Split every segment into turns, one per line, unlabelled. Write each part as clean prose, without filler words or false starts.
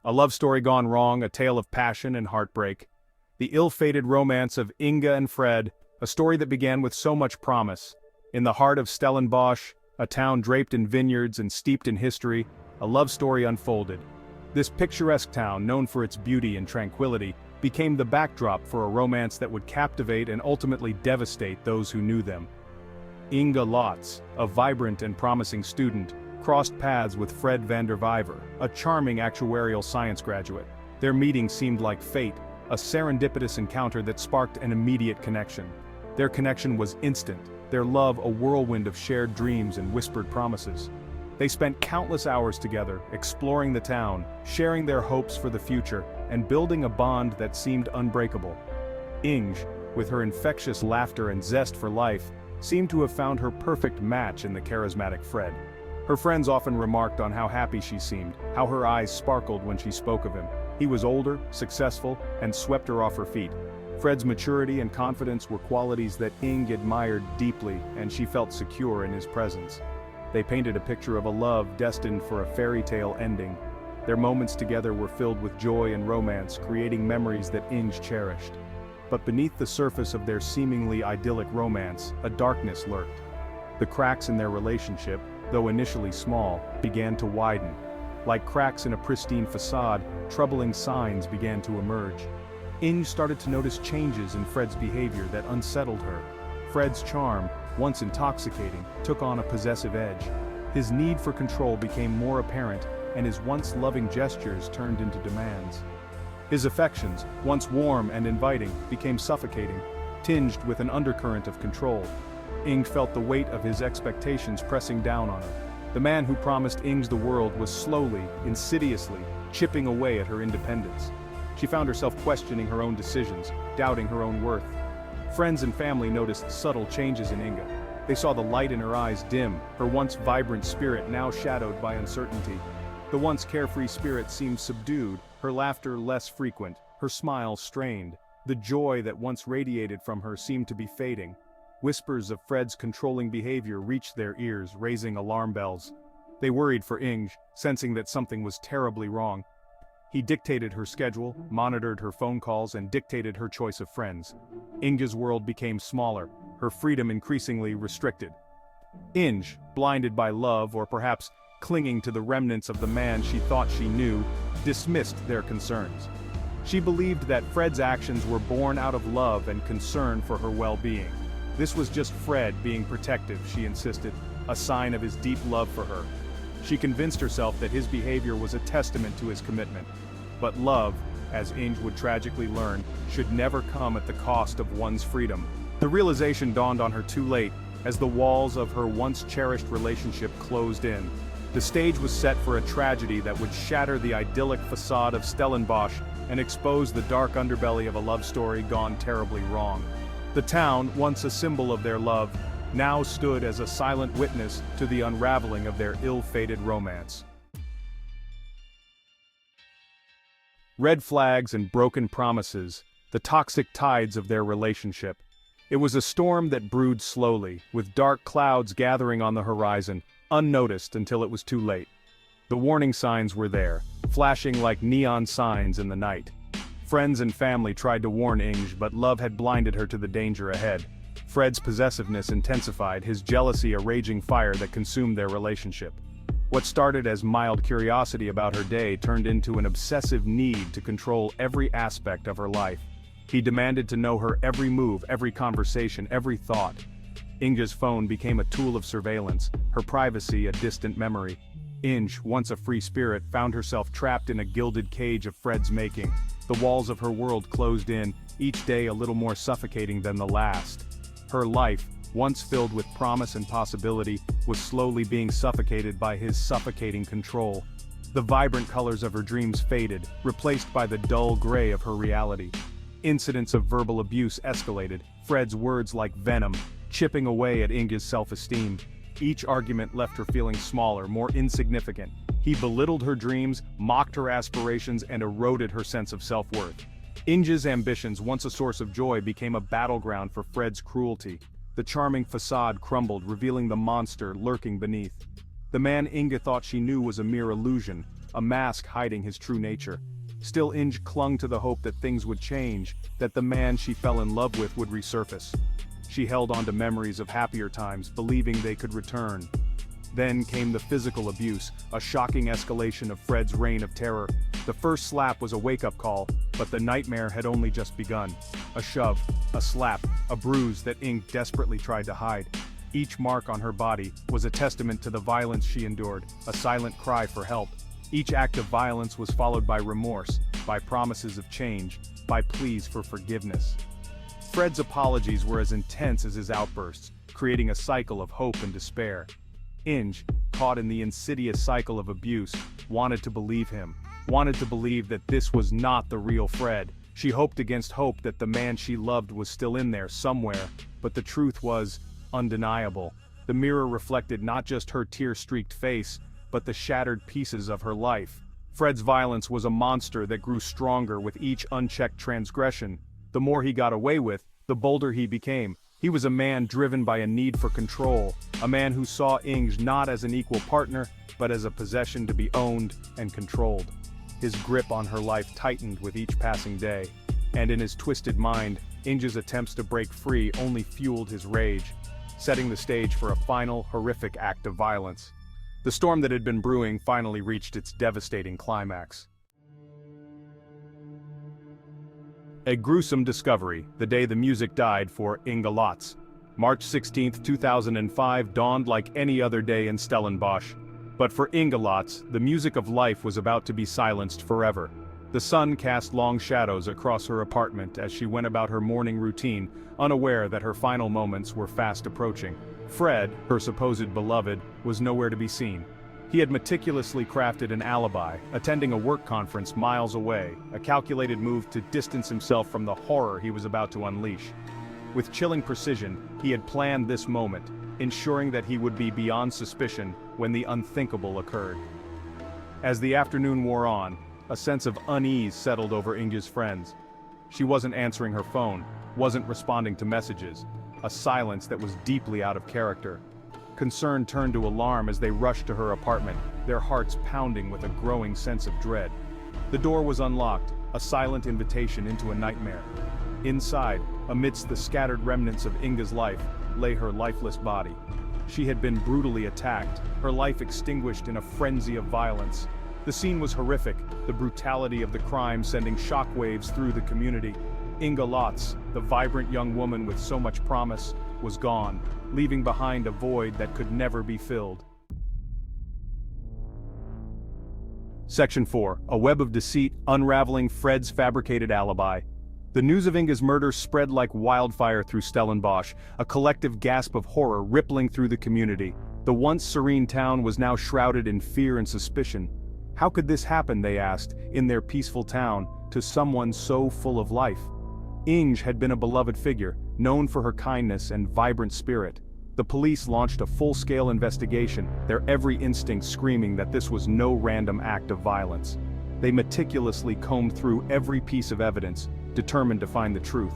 A love story gone wrong, a tale of passion and heartbreak. The ill-fated romance of Inga and Fred, a story that began with so much promise. In the heart of Stellenbosch, a town draped in vineyards and steeped in history, a love story unfolded. This picturesque town, known for its beauty and tranquility, became the backdrop for a romance that would captivate and ultimately devastate those who knew them. Inga Lotz, a vibrant and promising student, crossed paths with Fred van der Vyver, a charming actuarial science graduate. Their meeting seemed like fate, a serendipitous encounter that sparked an immediate connection. Their connection was instant, their love a whirlwind of shared dreams and whispered promises. They spent countless hours together, exploring the town, sharing their hopes for the future, and building a bond that seemed unbreakable. Inge, with her infectious laughter and zest for life, seemed to have found her perfect match in the charismatic Fred. Her friends often remarked on how happy she seemed, how her eyes sparkled when she spoke of him. He was older, successful, and swept her off her feet. Fred's maturity and confidence were qualities that Inge admired deeply, and she felt secure in his presence. They painted a picture of a love destined for a fairy tale ending. Their moments together were filled with joy and romance, creating memories that Inge cherished. But beneath the surface of their seemingly idyllic romance, a darkness lurked. The cracks in their relationship, though initially small, began to widen. Like cracks in a pristine facade, troubling signs began to emerge. Inge started to notice changes in Fred's behavior that unsettled her. Fred's charm, once intoxicating, took on a possessive edge. His need for control became more apparent, and his once loving gestures turned into demands. His affections, once warm and inviting, became suffocating, tinged with an undercurrent of control. Inge felt the weight of his expectations pressing down on her. The man who promised Inge the world was slowly, insidiously, chipping away at her independence. She found herself questioning her own decisions, doubting her own worth. Friends and family noticed subtle changes in Inga. They saw the light in her eyes dim, her once vibrant spirit now shadowed by uncertainty. The once carefree spirit seemed subdued, her laughter less frequent, her smile strained. The joy that once radiated from her seemed to be fading. Whispers of Fred's controlling behavior reached their ears, raising alarm bells. They worried for Inge, sensing that something was terribly wrong. He dictated her schedule, monitored her phone calls, and dictated her choice of friends. Inge's world became smaller, her freedom increasingly restricted. Inge, blinded by love or perhaps clinging to the remnants of the man she thought she knew, dismissed their concerns. She believed that Fred's actions were born out of love and concern for her well-being. This was just Fred being protective, she insisted, a sign of his deep love for her. She convinced herself that his behavior was a testament to his commitment. But love, as Inge would tragically learn, should never come at the cost of one's freedom. The realization dawned on her too late, as the walls of her once cherished relationship closed in. The stage was set for a tragedy that would shatter the idyllic facade of Stellenbosch and expose the dark underbelly of a love story gone terribly wrong. The town, once a symbol of their love, now stood as a silent witness to the unraveling of their ill-fated romance. Red flags and broken promises, the toxic tides of their relationship. It was a storm that brewed slowly, with dark clouds gathering on the horizon, unnoticed until it was too late. The warning signs were there, flashing like neon signs in the night. Friends and family tried to warn Inge, but love had blinded her to the danger ahead. Fred's possessiveness intensified, his jealousy a raging fire that consumed their relationship. What started as mild curiosity about her day turned into an obsessive need to control every aspect of her life. He demanded to know her every move, every conversation, every thought. Inge's phone became a tool of surveillance, her privacy a distant memory. Inge, once a free spirit, found herself trapped in a gilded cage of Fred's making. The walls of her world closed in, each day a little more suffocating than the last. Her life, once filled with promise and possibility, was slowly being suffocated by his suffocating control. The vibrant colors of her dreams faded, replaced by the dull gray of her reality. Incidents of verbal abuse escalated, Fred's words like venom, chipping away at Inge's self-esteem. Each argument left her feeling smaller, more insignificant. He belittled her dreams, mocked her aspirations, and eroded her sense of self-worth. Inge's ambitions, once a source of joy, became a battleground for Fred's cruelty. The charming facade crumbled, revealing the monster lurking beneath. The man Inge thought she knew was a mere illusion, a mask hiding his true nature. Still, Inge clung to the hope that things would change, that the man she fell in love with would resurface. She held on to memories of happier times, believing they could return. Then came the physical abuse, a shocking escalation of Fred's reign of terror. The first slap was a wake-up call, but the nightmare had only just begun. A shove, a slap, a bruise that Inge desperately tried to hide. Each mark on her body was a testament to the violence she endured, a silent cry for help. Each act of violence was followed by remorse, by promises of change, by pleas for forgiveness. Fred's apologies were as intense as his outbursts, creating a cycle of hope and despair. Inge, caught in the insidious cycle of abuse, wanted to believe him, wanted to believe that this was not the real Fred. She hoped against hope that the man she loved was still in there somewhere, but the truth was undeniable. The mirror reflected not just her tear-streaked face, but the shattered pieces of her life. Fred's violence was a monster that grew stronger with each unchecked transgression. The more he got away with, the bolder he became. He was a man driven by a need for control, a man who saw Inge not as an equal partner, but as a possession to be owned and controlled. His grip on her life tightened with each passing day, and in his twisted mind, Inge's attempts to break free only fueled his rage, setting the stage for a final, horrific act of violence. The storm that had been brewing finally reached its devastating climax. A gruesome discovery, the day the music died for Inge Lotz. March 16, 2005 dawned like any other day in Stellenbosch. But for Inge Lotz, the music of life was about to be silenced forever. The sun cast long shadows across her apartment as she went about her morning routine, unaware that her final moments were fast approaching. Fred, her supposed beloved, was nowhere to be seen. He had meticulously crafted an alibi, attending a work conference miles away, a calculated move to distance himself from the horror he was about to unleash. With chilling precision, he had planned this moment, ensuring that he would be beyond suspicion when the unthinkable occurred. As the afternoon wore on, a sense of unease settled over Inge's friends. She wasn't answering her phone, wasn't responding to messages, a silence that was deeply out of character. Concern turned to alarm as they rushed to her apartment, their hearts pounding with a growing sense of dread. The door was unlocked, a silent invitation into a nightmare. Inside, amidst the scattered remnants of Inge's life, lay her lifeless body. She had been brutally attacked, her life extinguished in a frenzy of violence. The scene was horrific, the brutality of the crime sending shockwaves through the community. Inge Lotz, the vibrant young woman with so much promise, was gone, leaving behind a void that could never be filled. Section 4. A web of deceit unraveling Fred's fabricated alibi. The news of Inge's murder spread like wildfire through Stellenbosch, a collective gasp of horror rippling through the community. The once serene town was now shrouded in fear and suspicion. How could this happen, they asked, in their peaceful town, to someone so full of life? Inge had been a beloved figure, known for her kindness and vibrant spirit. The police launched a full-scale investigation, their every instinct screaming that this was no random act of violence. They meticulously combed through every piece of evidence, determined to find the truth.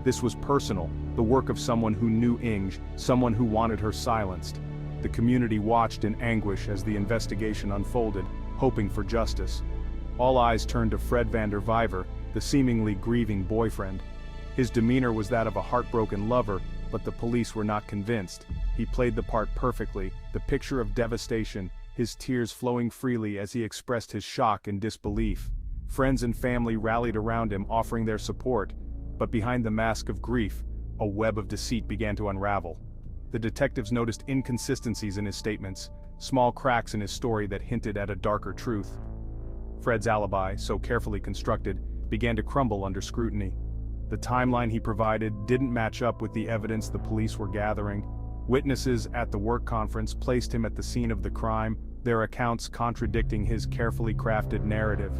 This was personal, the work of someone who knew Inge, someone who wanted her silenced. The community watched in anguish as the investigation unfolded, hoping for justice. All eyes turned to Fred van der Vyver, the seemingly grieving boyfriend. His demeanor was that of a heartbroken lover, but the police were not convinced. He played the part perfectly, the picture of devastation, his tears flowing freely as he expressed his shock and disbelief. Friends and family rallied around him, offering their support, but behind the mask of grief, a web of deceit began to unravel. The detectives noticed inconsistencies in his statements, small cracks in his story that hinted at a darker truth. Fred's alibi, so carefully constructed, began to crumble under scrutiny. The timeline he provided didn't match up with the evidence the police were gathering. Witnesses at the work conference placed him at the scene of the crime, their accounts contradicting his carefully crafted narrative.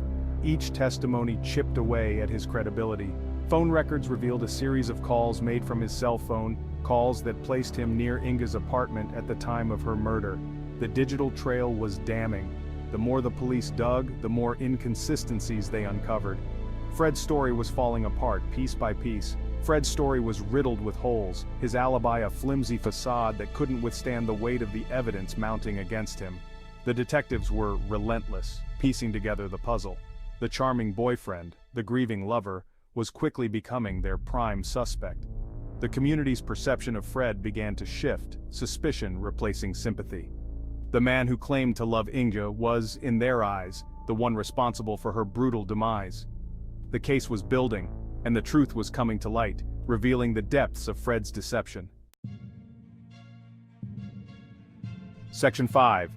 Each testimony chipped away at his credibility. Phone records revealed a series of calls made from his cell phone, calls that placed him near Inge's apartment at the time of her murder. The digital trail was damning. The more the police dug, the more inconsistencies they uncovered. Fred's story was falling apart, piece by piece. Fred's story was riddled with holes, his alibi a flimsy facade that couldn't withstand the weight of the evidence mounting against him. The detectives were relentless, piecing together the puzzle. The charming boyfriend, the grieving lover, was quickly becoming their prime suspect. The community's perception of Fred began to shift, suspicion replacing sympathy. The man who claimed to love Inga was, in their eyes, the one responsible for her brutal demise. The case was building, and the truth was coming to light, revealing the depths of Fred's deception. Section 5.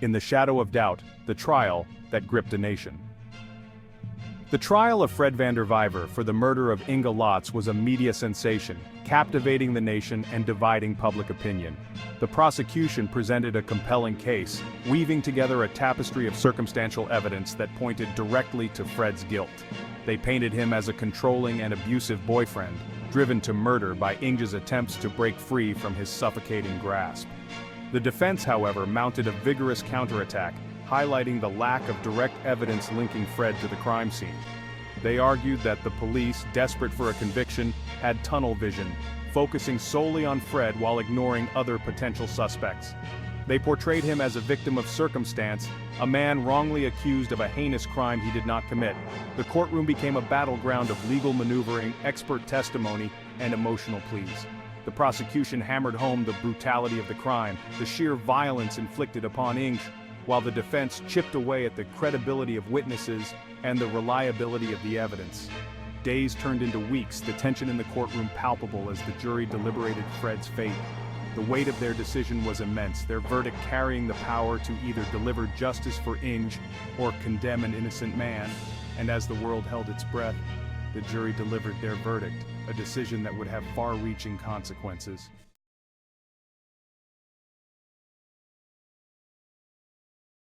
In the Shadow of Doubt, the trial that gripped a nation. The trial of Fred Vanderwyver for the murder of Inga Lotz was a media sensation, captivating the nation and dividing public opinion. The prosecution presented a compelling case, weaving together a tapestry of circumstantial evidence that pointed directly to Fred's guilt. They painted him as a controlling and abusive boyfriend, driven to murder by Inga's attempts to break free from his suffocating grasp. The defense, however, mounted a vigorous counterattack, highlighting the lack of direct evidence linking Fred to the crime scene. They argued that the police, desperate for a conviction, had tunnel vision, focusing solely on Fred while ignoring other potential suspects. They portrayed him as a victim of circumstance, a man wrongly accused of a heinous crime he did not commit. The courtroom became a battleground of legal maneuvering, expert testimony, and emotional pleas. The prosecution hammered home the brutality of the crime, the sheer violence inflicted upon Inga, while the defense chipped away at the credibility of witnesses and the reliability of the evidence. Days turned into weeks, the tension in the courtroom palpable as the jury deliberated Fred's fate. The weight of their decision was immense, their verdict carrying the power to either deliver justice for Inga or condemn an innocent man. And as the world held its breath, the jury delivered their verdict, a decision that would have far-reaching consequences.